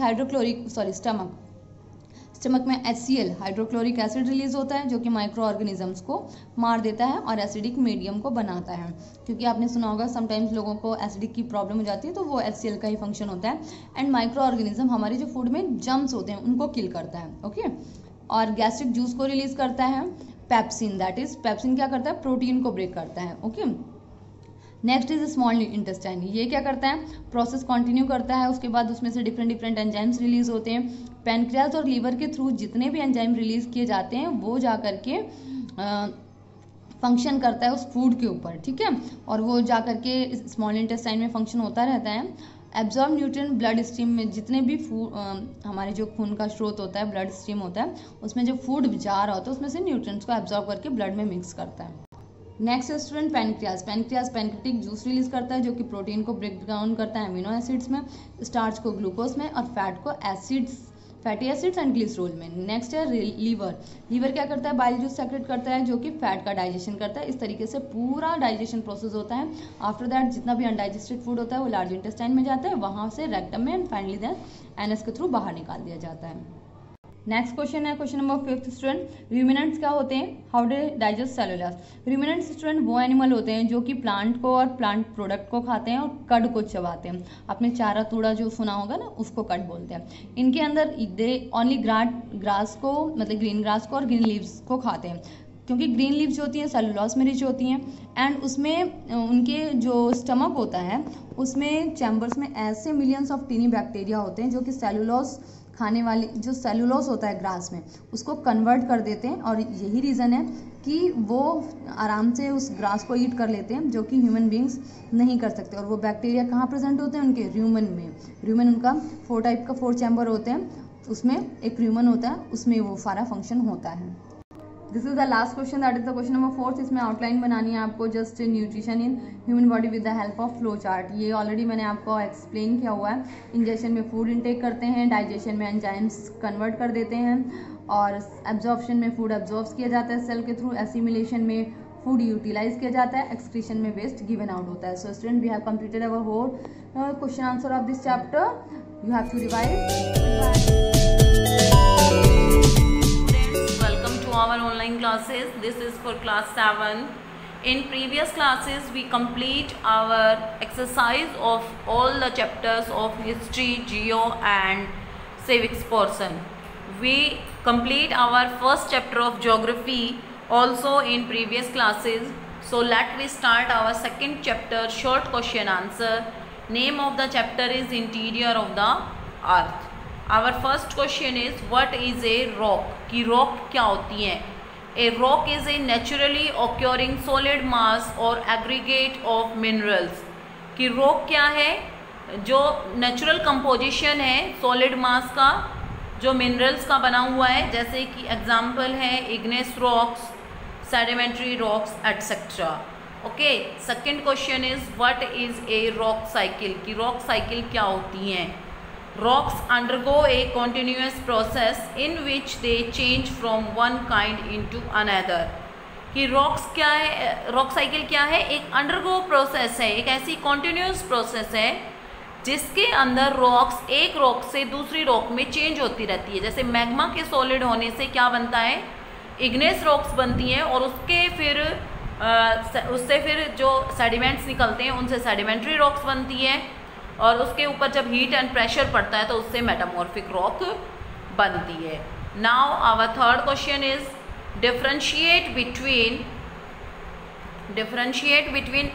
स्टमक में HCl हाइड्रोक्लोरिक एसिड रिलीज होता है जो कि माइक्रो ऑर्गेनिजम्स को मार देता है और एसिडिक मीडियम को बनाता है। क्योंकि आपने सुना होगा समटाइम्स लोगों को एसिडिक की प्रॉब्लम हो जाती है, तो वो HCl का ही फंक्शन होता है। एंड माइक्रो ऑर्गेनिज्म हमारे जो फूड में जम्स होते हैं उनको किल करता है। ओके, और गैस्ट्रिक जूस को रिलीज करता है पेप्सिन। दैट इज पेप्सिन क्या करता है, प्रोटीन को ब्रेक करता है। Okay, next is small intestine. ये क्या करता है, प्रोसेस कंटिन्यू करता है, उसके बाद उसमें से डिफरेंट एंजाइम्स रिलीज होते हैं। पैनक्रियाज और लीवर के थ्रू जितने भी एंजाइम रिलीज किए जाते हैं वो जा करके फंक्शन करता है उस फूड के ऊपर, ठीक है, और वो जा करके स्मॉल इंटेस्टाइन में फंक्शन होता रहता है। एब्जॉर्ब न्यूट्रिएंट ब्लड स्ट्रीम में जितने भी हमारे जो खून का स्रोत होता है, ब्लड स्ट्रीम होता है, उसमें जो फूड जा रहा होता है उसमें से न्यूट्रिएंट्स को एब्जॉर्ब करके ब्लड में मिक्स करता है। Next student pancreas pancreatic juice release करता है जो कि प्रोटीन को ब्रेक डाउन करता है अमीनो एसिड्स में, स्टार्च को ग्लूकोज में और फैट को फैटी एसिड्स एंड ग्लिसरॉल में। नेक्स्ट है लीवर क्या करता है, बाइल जूस सेक्रेट करता है जो कि फैट का डाइजेशन करता है। इस तरीके से पूरा डाइजेशन प्रोसेस होता है। आफ्टर दैट जितना भी अनडाइजेस्टेड फूड होता है वो लार्ज इंटेस्टाइन में जाता है, वहां से रेक्टम में एंड फाइनली देन एनएस के थ्रू बाहर निकाल दिया जाता है। नेक्स्ट क्वेश्चन है क्वेश्चन नंबर 5 स्टूडेंट, रूमिनेंट्स क्या होते हैं, how do digest cellulose. Ruminants student वो एनिमल होते हैं जो कि प्लांट को और प्लांट प्रोडक्ट को खाते हैं और कड को चबाते हैं। आपने चारा तूड़ा जो सुना होगा ना, उसको कड बोलते हैं। इनके अंदर दे ओनली ग्रास को, मतलब ग्रीन ग्रास को और ग्रीन लीव्स को खाते हैं, क्योंकि ग्रीन लीव्स जो होती हैं सेलुलोज में रिच होती हैं। एंड उसमें उनके जो स्टमक होता है उसमें चैम्बर्स में ऐसे मिलियंस ऑफ टीनी बैक्टीरिया होते हैं जो कि सेलुलोज खाने वाली जो सेलुलोज होता है ग्रास में उसको कन्वर्ट कर देते हैं, और यही रीज़न है कि वो आराम से उस ग्रास को ईट कर लेते हैं जो कि ह्यूमन बींग्स नहीं कर सकते। और वो बैक्टीरिया कहाँ प्रेजेंट होते हैं, उनके रूमेन में। रूमेन उनका 4 चैम्बर होते हैं, उसमें एक रूमेन होता है, उसमें वो सारा फंक्शन होता है। This is the last question, that is the question number 4। इसमें आउटलाइन बनानी है आपको, just nutrition in human body with the help of flow chart. ये ऑलरेडी मैंने आपको एक्सप्लेन किया हुआ है। इंजेक्शन में फूड इनटेक करते हैं, डाइजेशन में एंजाइम्स कन्वर्ट कर देते हैं, और एब्जॉर्प्शन में फूड एब्जॉर्ब किया जाता है सेल के थ्रू, एसिमिलेशन में फूड यूटिलाइज किया जाता है, एक्सक्रीशन में वेस्ट गिवन आउट होता है। So student we have completed our whole question answer of this chapter. You have to revise. Our online classes. This is for class 7. In previous classes we complete our exercise of all the chapters of history, geo and civics portion. We complete our first chapter of geography also in previous classes. So let me start our second chapter, short question answer. Name of the chapter is interior of the earth. Our first question is what is a rock? कि rock क्या होती है? A rock is a naturally occurring solid mass or aggregate of minerals. कि rock क्या है? जो natural composition है solid mass का, जो minerals का बना हुआ है, जैसे कि example है igneous rocks, sedimentary rocks etc. Okay. Second question is what is a rock cycle? कि rock cycle क्या होती हैं? Rocks undergo a continuous process in which they change from one kind into another. कि rocks क्या है, rock cycle क्या है, एक undergo process है, एक ऐसी continuous process है जिसके अंदर rocks एक rock से दूसरी rock में change होती रहती है। जैसे मैग्मा के solid होने से क्या बनता है, igneous rocks बनती हैं, और उससे फिर जो sediments निकलते हैं उनसे sedimentary rocks बनती हैं, और उसके ऊपर जब हीट एंड प्रेशर पड़ता है तो उससे मेटामॉर्फिक रॉक बनती है। Now our third question is differentiate between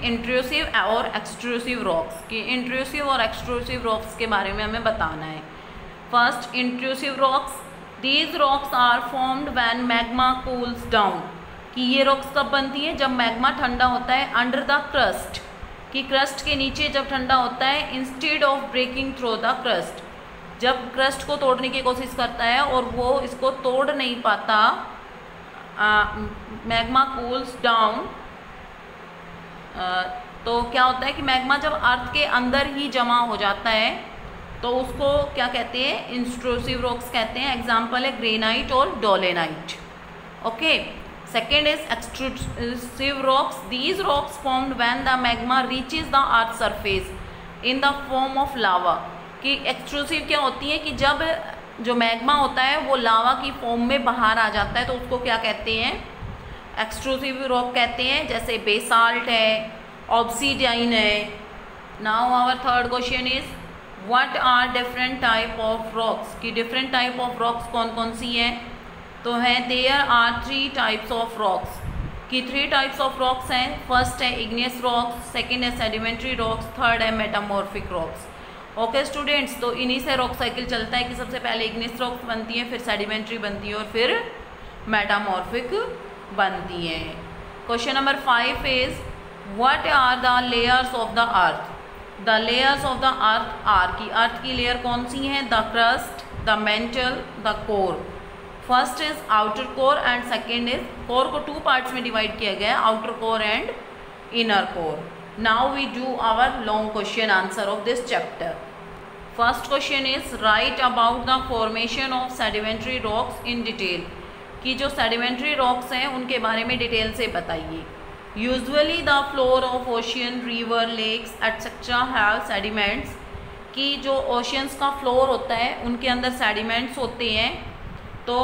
intrusive और एक्सट्रूसिव रॉक्स। कि इंट्रूसिव और एक्सट्रूसिव रॉक्स के बारे में हमें बताना है। First, intrusive rocks, these rocks are formed when magma cools down. कि ये रॉक्स कब बनती हैं, जब मैग्मा ठंडा होता है अंडर द क्रस्ट, कि क्रस्ट के नीचे जब ठंडा होता है, instead of breaking through the crust, जब क्रस्ट को तोड़ने की कोशिश करता है और वो इसको तोड़ नहीं पाता, मैग्मा कूल्स डाउन, तो क्या होता है कि मैग्मा जब अर्थ के अंदर ही जमा हो जाता है तो उसको क्या कहते हैं, इंट्रूसिव रॉक्स कहते हैं। एग्जाम्पल है ग्रेनाइट और dolerite. Okay, second is extrusive rocks. These rocks formed when the magma reaches the earth surface in the form of lava. कि एक्सट्रूसिव क्या होती है कि जब जो मैग्मा होता है वो लावा की फॉर्म में बाहर आ जाता है तो उसको क्या कहते हैं, एक्सट्रूसिव रॉक कहते हैं। जैसे बेसाल्ट है, ऑब्सीडाइन है। Now our third question is what are different type of rocks. कि डिफरेंट टाइप ऑफ रॉक्स कौन कौन सी हैं, तो है there are 3 types of rocks. कि 3 टाइप्स ऑफ रॉक्स हैं। फर्स्ट है इग्नियस रॉक्स, सेकेंड है सेडिमेंट्री रॉक्स, थर्ड है मेटामॉर्फिक रॉक्स। ओके स्टूडेंट्स, तो इन्हीं से रॉक साइकिल चलता है कि सबसे पहले इग्नियस रॉक्स बनती है, फिर सेडिमेंट्री बनती है और फिर मेटामॉर्फिक बनती है। Question number 5 is what are the layers of the earth. The layers of the earth are. की अर्थ की लेयर कौन सी हैं, the crust, the mantle, the core. First is outer core and second is, core को 2 parts में divide किया गया है, outer core and inner core. Now we do our long question answer of this chapter. First question is write about the formation of sedimentary rocks in detail. कि जो sedimentary rocks हैं उनके बारे में डिटेल से बताइए। Usually the floor of ocean, river, lakes etc. have sediments. कि जो oceans का floor होता है उनके अंदर sediments होते हैं, तो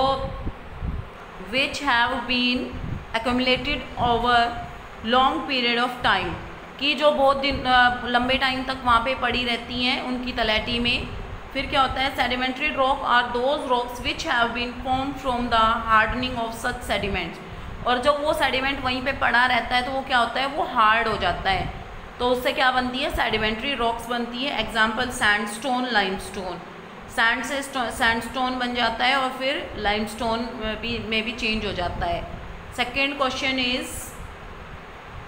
which have been accumulated over long period of time. कि जो बहुत दिन लंबे टाइम तक वहाँ पे पड़ी रहती हैं उनकी तलैटी में। फिर क्या होता है, sedimentary rock are those rocks which have been form from the hardening of such sediments. और जब वो सेडिमेंट वहीं पे पड़ा रहता है तो वो क्या होता है, वो हार्ड हो जाता है, तो उससे क्या बनती है, सेडिमेंट्री रॉक्स बनती है। Example sandstone, limestone. सैंड से सैंडस्टोन बन जाता है और फिर लाइमस्टोन में भी चेंज हो जाता है। Second question is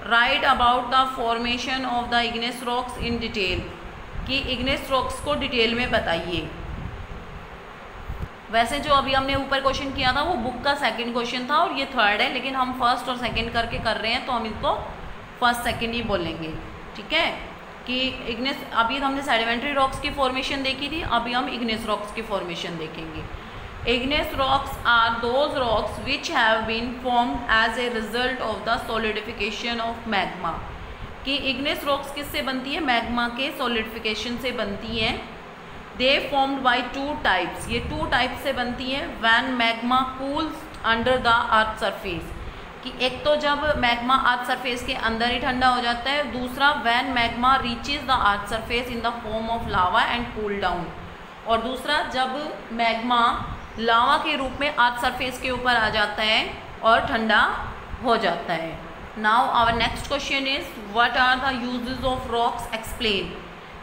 right about the formation of the igneous rocks in detail. कि इग्नेस रॉक्स को डिटेल में बताइए। वैसे जो अभी हमने ऊपर क्वेश्चन किया था वो बुक का सेकंड क्वेश्चन था और ये थर्ड है, लेकिन हम फर्स्ट और सेकंड करके कर रहे हैं तो हम इसको फर्स्ट सेकंड ही बोलेंगे, ठीक है। कि इग्नेस, अभी हमने सेडिमेंट्री रॉक्स की फॉर्मेशन देखी थी, अभी हम इग्नेस रॉक्स की फॉर्मेशन देखेंगे। Igneous rocks are those rocks which have been formed as a result of the solidification of magma. कि igneous rocks किससे बनती है, मैग्मा के solidification से बनती हैं। They formed by 2 types. ये 2 types से बनती है। When magma cools under the earth surface. कि एक तो जब मैग्मा अर्थ सरफेस के अंदर ही ठंडा हो जाता है, दूसरा when magma reaches the earth surface in the form of lava and cool down. और दूसरा जब मैग्मा लावा के रूप में अर्थ सरफेस के ऊपर आ जाता है और ठंडा हो जाता है। Now our next question is what are the uses of rocks, explain.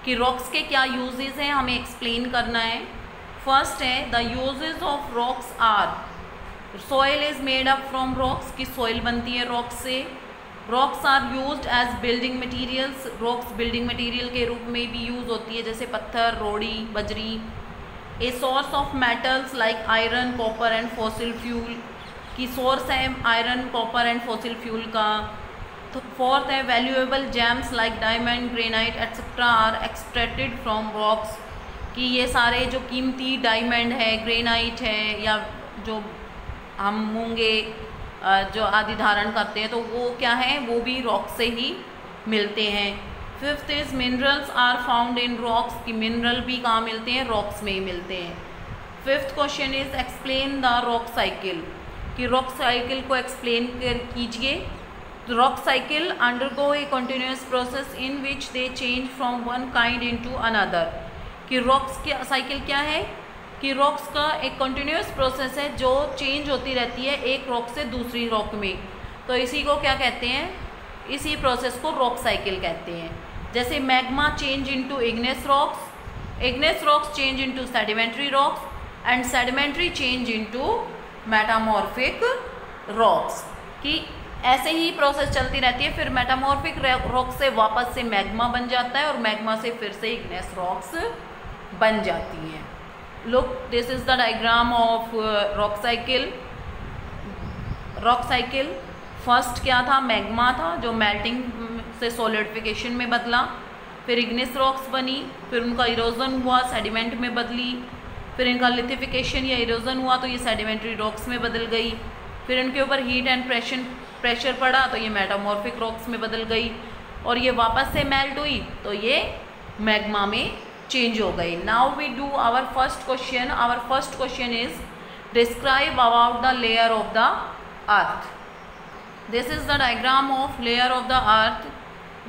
कि रॉक्स के क्या यूजेस हैं हमें एक्सप्लेन करना है। फर्स्ट है the uses of rocks are, soil is made up from rocks. की सॉइल बनती है रॉक्स से। Rocks are used as building materials. Rocks building material के रूप में भी यूज़ होती है, जैसे पत्थर, रोड़ी, बजरी। A source of metals like iron, copper and fossil fuel. की सोर्स है iron, copper and fossil fuel का। तो फोर्थ है valuable gems like diamond, granite etcetera are extracted from rocks. कि ये सारे जो कीमती डायमंड है, ग्रेनाइट है, या जो हम मूंगे जो आदि धारण करते हैं तो वो क्या है, वो भी रॉक से ही मिलते हैं। Fifth is minerals are found in rocks. की मिनरल भी कहाँ मिलते हैं, रॉक्स में ही मिलते हैं। Fifth question is explain the rock cycle. कि रॉक साइकिल को एक्सप्लेन कीजिए। Rock cycle undergo a continuous process in which they change from one kind into another. कि रॉक्स की साइकिल क्या है, कि रॉक्स का एक कंटिन्यूस प्रोसेस है जो चेंज होती रहती है एक रॉक से दूसरी रॉक में, तो इसी को क्या कहते हैं, इसी प्रोसेस को रॉक साइकिल कहते हैं। जैसे magma change into igneous rocks change into sedimentary rocks and sedimentary change into metamorphic rocks. कि ऐसे ही प्रोसेस चलती रहती है, फिर मेटामॉर्फिक रॉक से वापस से मैग्मा बन जाता है और मैग्मा से फिर से इग्नेस रॉक्स बन जाती हैं। Look, this is the diagram of rock cycle. Rock cycle, first क्या था, मैग्मा था जो मेल्टिंग से सॉलिडिफिकेशन में बदला, फिर इग्निस रॉक्स बनी, फिर उनका इरोजन हुआ, सेडिमेंट में बदली, फिर इनका लिथिफिकेशन या इरोजन हुआ तो ये सेडिमेंट्री रॉक्स में बदल गई, फिर इनके ऊपर हीट एंड प्रेशर पड़ा तो ये मेटामॉर्फिक रॉक्स में बदल गई, और ये वापस से मेल्ट हुई तो ये मैग्मा में चेंज हो गई. Now we do our first question. Our first question is describe about the layer of the earth. This is the diagram of layer of the earth.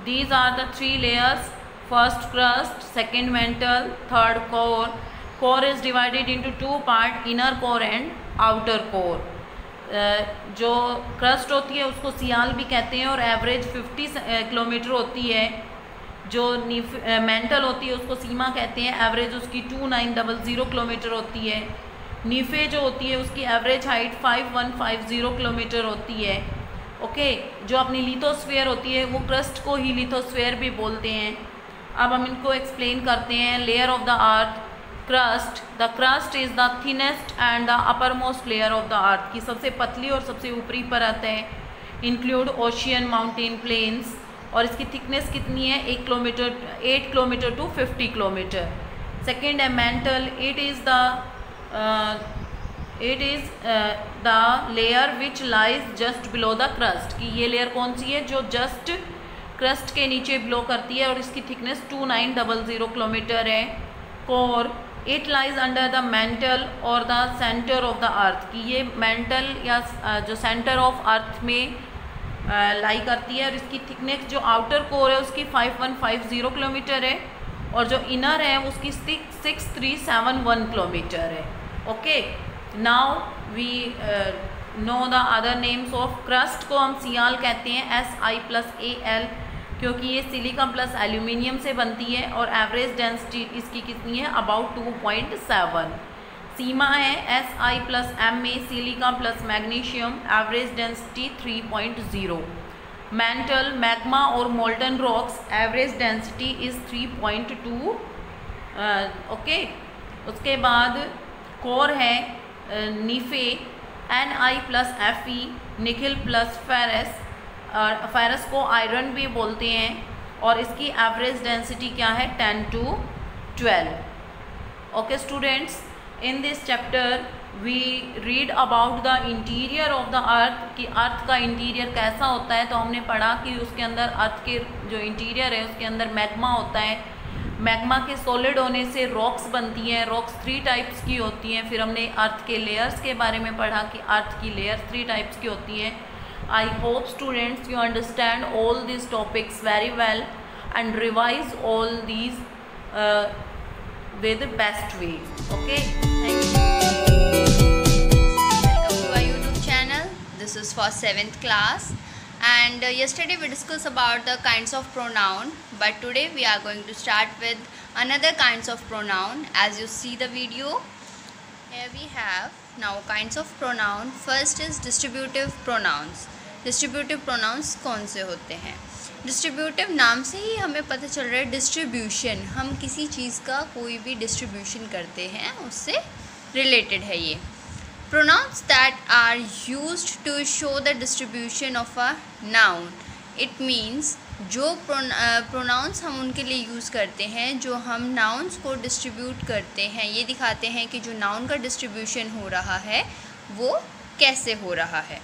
These are the three layers. First crust, second mantle, third core. Core is divided into two parts, inner core and outer core. जो crust होती है उसको सियाल भी कहते हैं और average 50 kilometre होती है. जो मेंटल होती है उसको सीमा कहते हैं, एवरेज उसकी 2900 किलोमीटर होती है. नीफे जो होती है उसकी एवरेज हाइट 5150 किलोमीटर होती है. ओके जो अपनी लिथोस्फीयर होती है वो क्रस्ट को ही लिथोस्फीयर भी बोलते हैं. अब हम इनको एक्सप्लेन करते हैं. Layer of the earth, crust. The crust is the thinnest and the upper most layer of the earth, की सबसे पतली और सबसे ऊपरी परत है. Include ocean, mountain, plains. और इसकी थिकनेस कितनी है, 8 किलोमीटर टू 50 किलोमीटर. सेकेंड है mantle. It is the layer which lies just below the crust, कि ये लेयर कौन सी है जो जस्ट क्रस्ट के नीचे बिलो करती है और इसकी थिकनेस 2900 किलोमीटर है. Core. It lies under the mantle और the centre of the earth, कि ये मेंटल या जो सेंटर ऑफ अर्थ में लाई करती है और इसकी थिकनेस जो आउटर कोर है उसकी 5150 किलोमीटर है और जो इनर है उसकी 6371 किलोमीटर है. Okay now we know the other names of crust. को हम सियाल कहते हैं, Si+Al, क्योंकि ये सिलिका प्लस एल्यूमिनियम से बनती है और एवरेज डेंसिटी इसकी कितनी है, अबाउट 2.7. सीमा है Si+Ma, silica plus magnesium, average density 3.0. Mantle, magma और molten rocks, average density is 3.2. Okay उसके बाद कोर है nife, Ni+Fe, nickel plus ferrous. Ferrous को आयरन भी बोलते हैं और इसकी एवरेज डेंसिटी क्या है, 10 to 12. Okay students, in this chapter we read about the interior of the earth, कि अर्थ का इंटीरियर कैसा होता है. तो हमने पढ़ा कि उसके अंदर अर्थ के जो इंटीरियर है उसके अंदर मैग्मा होता है. मैग्मा के सॉलिड होने से रॉक्स बनती हैं. रॉक्स 3 टाइप्स की होती हैं. फिर हमने अर्थ के लेयर्स के बारे में पढ़ा कि अर्थ की लेयर्स 3 टाइप्स की होती हैं. I hope students you understand all these topics very well and revise all these with the best way. Okay, thank you. Welcome to our YouTube channel. This is for 7th class and yesterday we discussed about the kinds of pronoun, but today we are going to start with another kinds of pronoun. As you see the video, here we have now kinds of pronoun. First is distributive pronouns. Distributive pronounce कौन से होते हैं? Distributive नाम से ही हमें पता चल रहा है डिस्ट्रीब्यूशन, हम किसी चीज़ का कोई भी डिस्ट्रीब्यूशन करते हैं उससे रिलेटेड है ये. Pronouns that are used to show the distribution of a noun. It means जो प्रोनाउंस हम उनके लिए यूज़ करते हैं, जो हम नाउन्स को डिस्ट्रीब्यूट करते हैं, ये दिखाते हैं कि जो नाउन का डिस्ट्रीब्यूशन हो रहा है वो कैसे हो रहा है.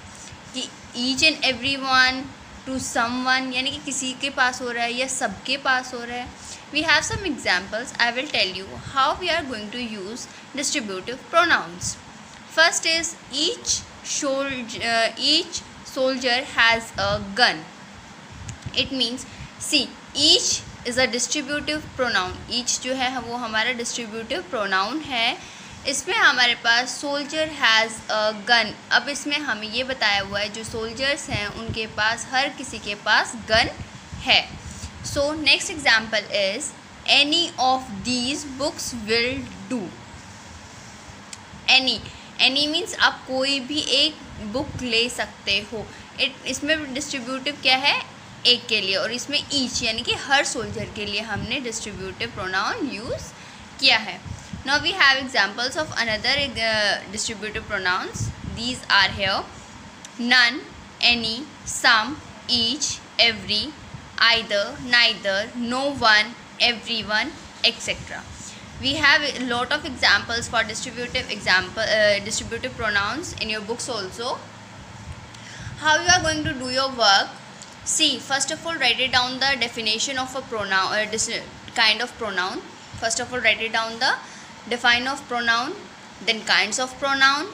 कि each and every one, to someone, यानी कि किसी के पास हो रहा है या सबके पास हो रहा है. We have some examples. I will tell you how we are going to use distributive pronouns. First is each soldier has a gun. It means see each is a distributive pronoun. Each जो है वो हमारा distributive pronoun है. इसमें हमारे पास soldier has a gun. अब इसमें हमें ये बताया हुआ है जो सोल्जर्स हैं उनके पास, हर किसी के पास गन है. So next example is any of these books will do. Any means आप कोई भी एक बुक ले सकते हो. इसमें डिस्ट्रीब्यूटिव क्या है, एक के लिए, और इसमें ईच यानी कि हर सोल्जर के लिए हमने डिस्ट्रीब्यूटिव प्रोनाउन यूज़ किया है. Now we have examples of another distributive pronouns. These are here. none, any, some, each, every, either, neither, no one, everyone, etc. We have a lot of examples for distributive pronouns in your books also. How you are going to do your work? See, first of all, write it down the definition of a pronoun, kind of pronoun. First of all, write it down the define of pronoun, then kinds of pronoun,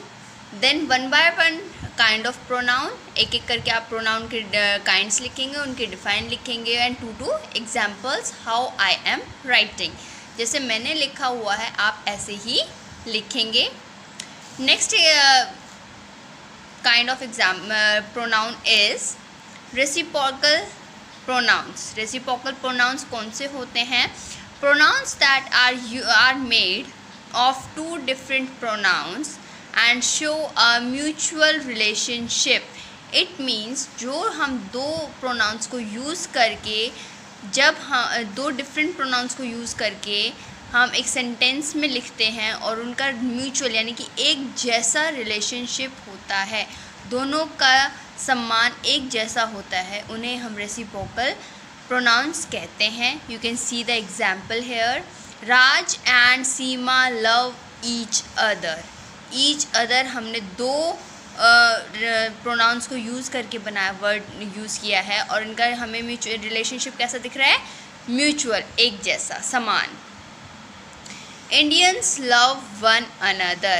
then one by one kind of pronoun. एक एक करके आप pronoun के kinds लिखेंगे, उनके define लिखेंगे, and two examples how I am writing. जैसे मैंने लिखा हुआ है आप ऐसे ही लिखेंगे. Next kind of pronoun is reciprocal pronouns. Reciprocal pronouns कौन से होते हैं? Pronouns that are made of two different pronouns and show a mutual relationship. It means जो हम दो pronouns को use करके, जब हम दो different pronouns को use करके हम एक सेंटेंस में लिखते हैं और उनका म्यूचुअल यानी कि एक जैसा रिलेशनशिप होता है, दोनों का सम्मान एक जैसा होता है, उन्हें हम रेसिप्रोकल प्रोनाउंस कहते हैं. You can see the example hair. Raj and Seema love each other. Each other हमने दो प्रोनाउंस को यूज़ करके बनाया, वर्ड यूज़ किया है और इनका हमें म्यूचुअल रिलेशनशिप कैसा दिख रहा है? म्यूचुअल, एक जैसा, समान. Indians love one another.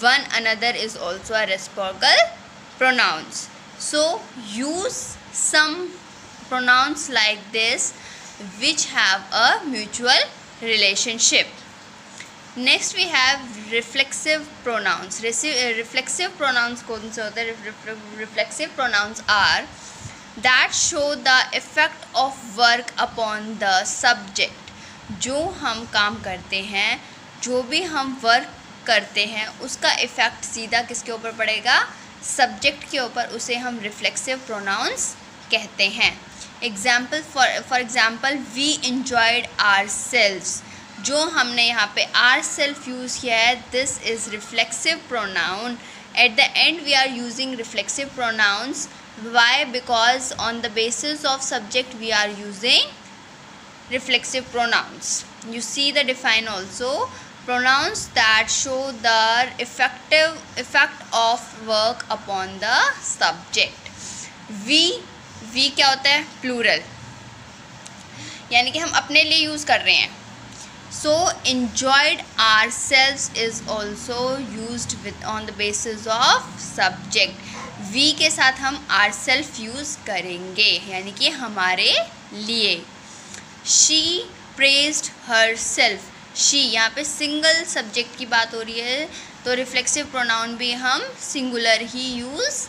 One another is also a reciprocal pronouns. So use some pronouns like this which have a mutual relationship. Next we have reflexive pronouns. Reflexive pronouns कौन से होते हैं? Reflexive pronouns are that show the effect of work upon the subject. जो हम काम करते हैं, जो भी हम वर्क करते हैं, उसका इफ़ेक्ट सीधा किसके ऊपर पड़ेगा? सब्जेक्ट के ऊपर. उसे हम रिफ्लेक्सिव प्रोनाउंस कहते हैं. Example for example we enjoyed ourselves. जो हमने यहाँ पे आवर सेल्फ यूज़ किया है, this is reflexive pronoun. At the end we are using reflexive pronouns. Why? Because on the basis of subject we are using reflexive pronouns. You see the define also. Pronouns that show the effect of work upon the subject. We क्या होता है? Plural, यानी कि हम अपने लिए use कर रहे हैं. So enjoyed ourselves is also used on the basis of subject. We के साथ हम ourself यूज़ करेंगे, यानी कि हमारे लिए. She praised herself. She यहाँ पे सिंगल सब्जेक्ट की बात हो रही है, तो रिफ्लेक्सिव प्रोनाउन भी हम सिंगुलर ही यूज़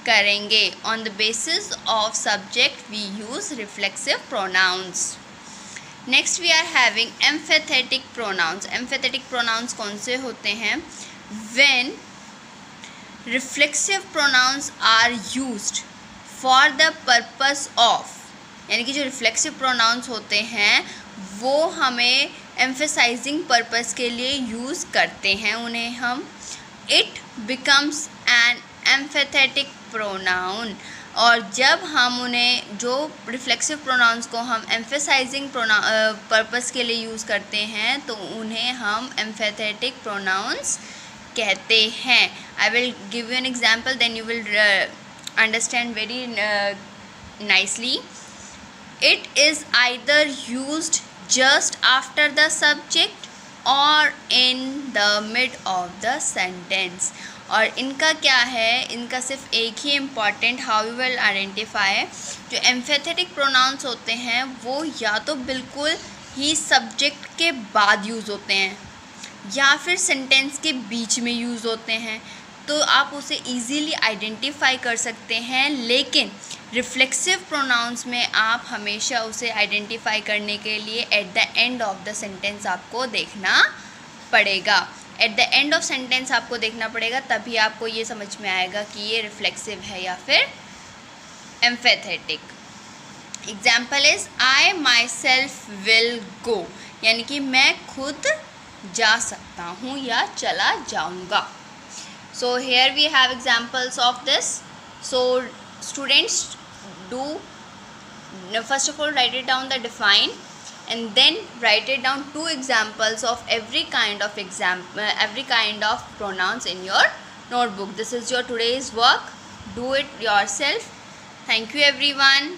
करेंगे. On the basis of subject we use reflexive pronouns. Next we are having emphatic pronouns. Emphatic pronouns कौन से होते हैं? When reflexive pronouns are used for the purpose of, यानी कि जो रिफ्लेक्सिव प्रोनाउंस होते हैं वो हमें एम्फेसाइजिंग पर्पस के लिए यूज़ करते हैं, उन्हें हम इट बिकम्स एन एम्फेथेटिक प्रोनाउन. और जब हम उन्हें, जो रिफ्लेक्सिव प्रोनाउंस को हम एम्फेसाइजिंग पर्पस के लिए यूज़ करते हैं, तो उन्हें हम एम्फेथेटिक प्रोनाउंस कहते हैं. I will give you an example, then you will understand very nicely. It is either used just after the subject or in the mid of the sentence. और इनका क्या है? इनका सिर्फ एक ही important, how you will identify. जो emphatic pronounce होते हैं वो या तो बिल्कुल ही सब्जेक्ट के बाद यूज़ होते हैं या फिर सेंटेंस के बीच में यूज़ होते हैं, तो आप उसे इजीली आइडेंटिफाई कर सकते हैं. लेकिन रिफ्लेक्सिव प्रोनाउंस में आप हमेशा उसे आइडेंटिफाई करने के लिए eight the end of the sentence आपको देखना पड़ेगा. Eight the end of sentence आपको देखना पड़ेगा, तभी आपको ये समझ में आएगा कि ये रिफ्लेक्सिव है या फिर emphatic. Example is I myself will go, यानी कि मैं खुद जा सकता हूँ या चला जाऊँगा. So here we have examples of this. So students, do first of all write it down the define, and then write it down 2 examples of every kind of pronouns in your notebook. This is your today's work. Do it yourself. Thank you everyone.